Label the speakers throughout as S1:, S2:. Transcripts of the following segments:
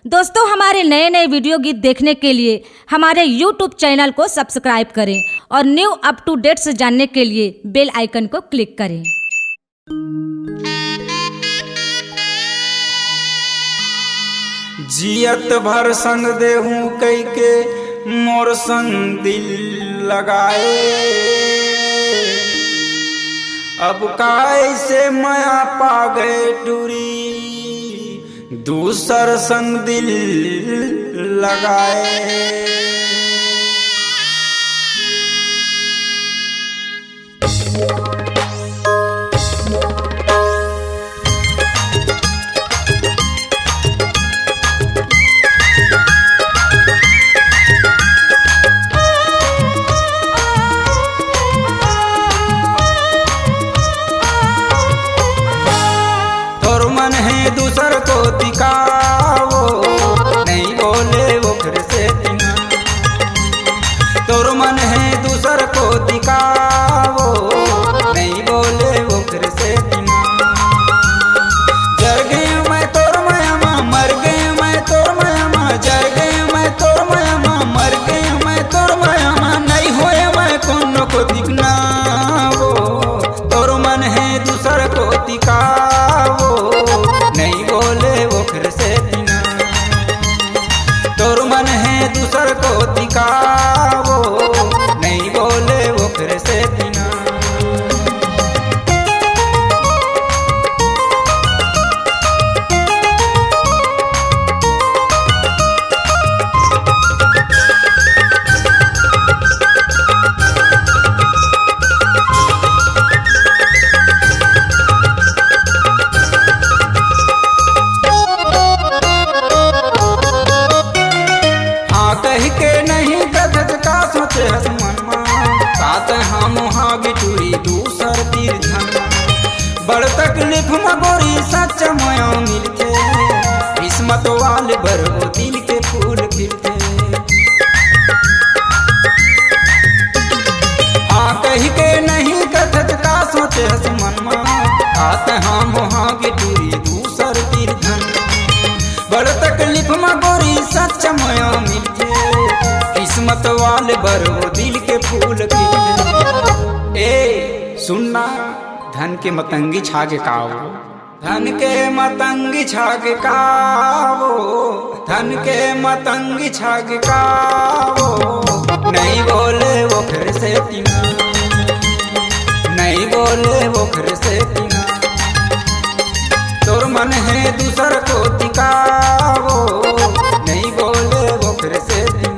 S1: दोस्तों, हमारे नए नए वीडियो गीत देखने के लिए हमारे YouTube चैनल को सब्सक्राइब करें और न्यू अप टू डेट्स जानने के लिए बेल आइकन को क्लिक करें।
S2: जियत भर संग देहूं कई के मोर संग दिल लगाए, अब कैसे माया पा गए टूरी दूसर संग दिल लगाए। दूसर को दिखाओ नहीं बोले वो फिर से तीना, तोर मन है दूसर को दिखाओ नहीं बोले वो फिर से तीना। जर गए मैं तोर माया मर गए मैं तोर माया, जर गए मैं तोर माया मर गए मैं तोर माया, नहीं होए मैं कोनो को दिखना वो, तोर मन है दूसर को दिखाओ नहीं बोले वो फिर से तीना, तोर मन है दूसर को दिखाओ नहीं बोले वो फिर से तीना। कह के नहीं कथत का सोचे हस मनमा, साथ हम वहाँ बिटूरी दूसर तीर धनमा, बड़ तकलीफ में गोरी सच माया मिलते, किस्मत वाले बर वो दिल के फूल खिलते। हाँ कह के नहीं कथत का सोचे हस मनमा, साथ हम वहाँ बिटूरी दूसर तीर धनमा, बड़ तकलीफ में गोरी सच माया मिलते, किस्मत वाले बर वो दिल के फूल खिलते। ए सुनना, धन के मतंगी छागे काओ, धन के मतंगी छागे काओ, धन के मतंगी छागे काओ नहीं बोले वो फिर से तीना, नहीं बोले वो फिर से तीना, तोर मन है दूसर को दिखाओ नहीं बोले वो फिर से तीना।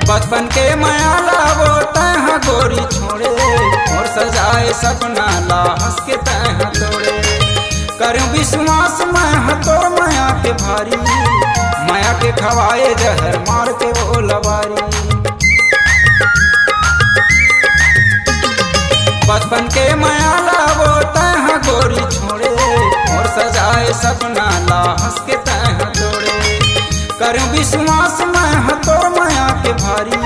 S2: बचपन के माया लावो तह गोरी छोड़े, और सजाए सपना ला हंस के तह तोड़े, करूं विश्वास मैं तोर माया के भारी, माया के खवाए जहर मार के वो लबारी। बचपन के माया लावो तह गोरी छोड़े, और सजाए सपना ला हंस के तह तोड़े, करूं विश्वास मैं तोर माया के भारी,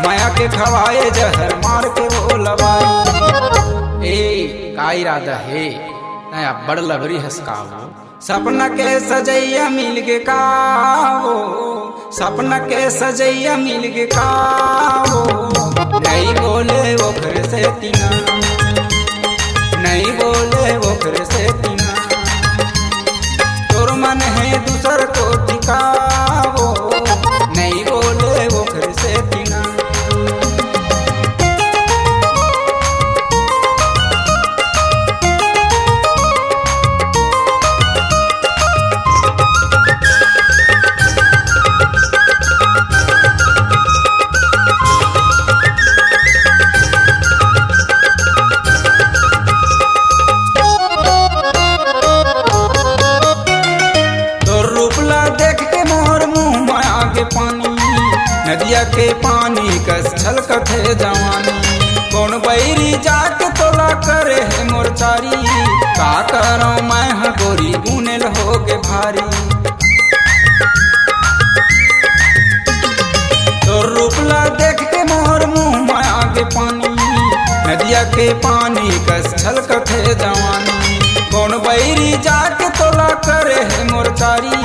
S2: माया के खवाए जहर मार के वो लबारी। ए का इरादा है नया बड़ लबरी हंसकाओ, सपना के सजैया मिल के काओ, सपना के सजैया मिल के काओ नहीं बोले वो फिर से तीना, नहीं बोले वो फिर से तीना, तोर मन है दूसर को दिखाओ नहीं बोले वो फिर से तीना। नदिया के पानी कस छलकत है जवानी, के पानी कस छलकत है जवानी। कौन बैरी जाके तोला करे है मोरचारी,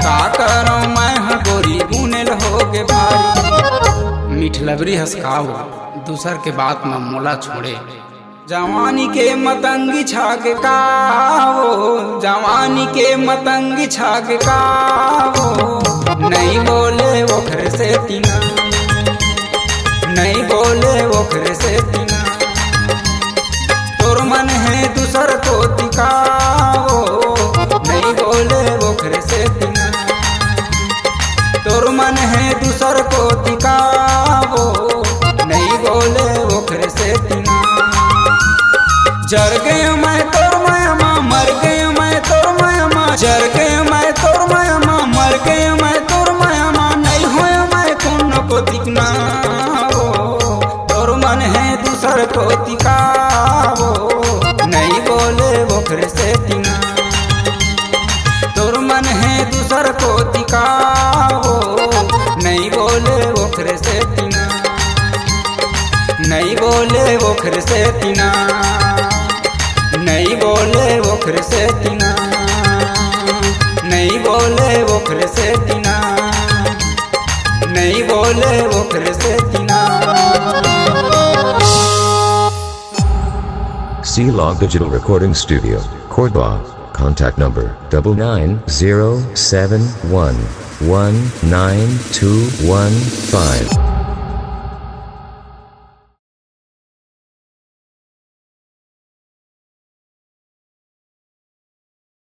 S2: का करो मैं गोरी गुनेल होगे भारी। मीठ लबरी हंसकाओ दूसर के बात में मोला छोड़े, जवानी के मतंगी छाग काओ, जवानी के मतंगी छाग काओ। नहीं बोले ओखर से तीना, नहीं बोले ओखर से तीना। तोर मन है दूसर को दिखाओ, नहीं बोले ओखर से तीना। तोर मन है दूसर को दिखाओ, नहीं बोले ओखर से तीना। जर गए मैं तोर मामा, मर गए मैं तोर मामा, जर गए मैं तोर मामा, मर गए मैं तोर मामा। नहीं हो मैं कौन को दिखना, तोर मन है दूसर को दिखाओ, नहीं बोले ओखर से तीना। तोर मन है दूसर को दिखाओ, नहीं बोले ओखर से तीना, नहीं बोले ओखर से तीना, नहीं बोले ओखर से तीना, नहीं बोले ओखर से तीना, नहीं बोले ओखर से तीना।
S3: C-Log Digital Recording Studio, Cordoba. Contact number 9907119215.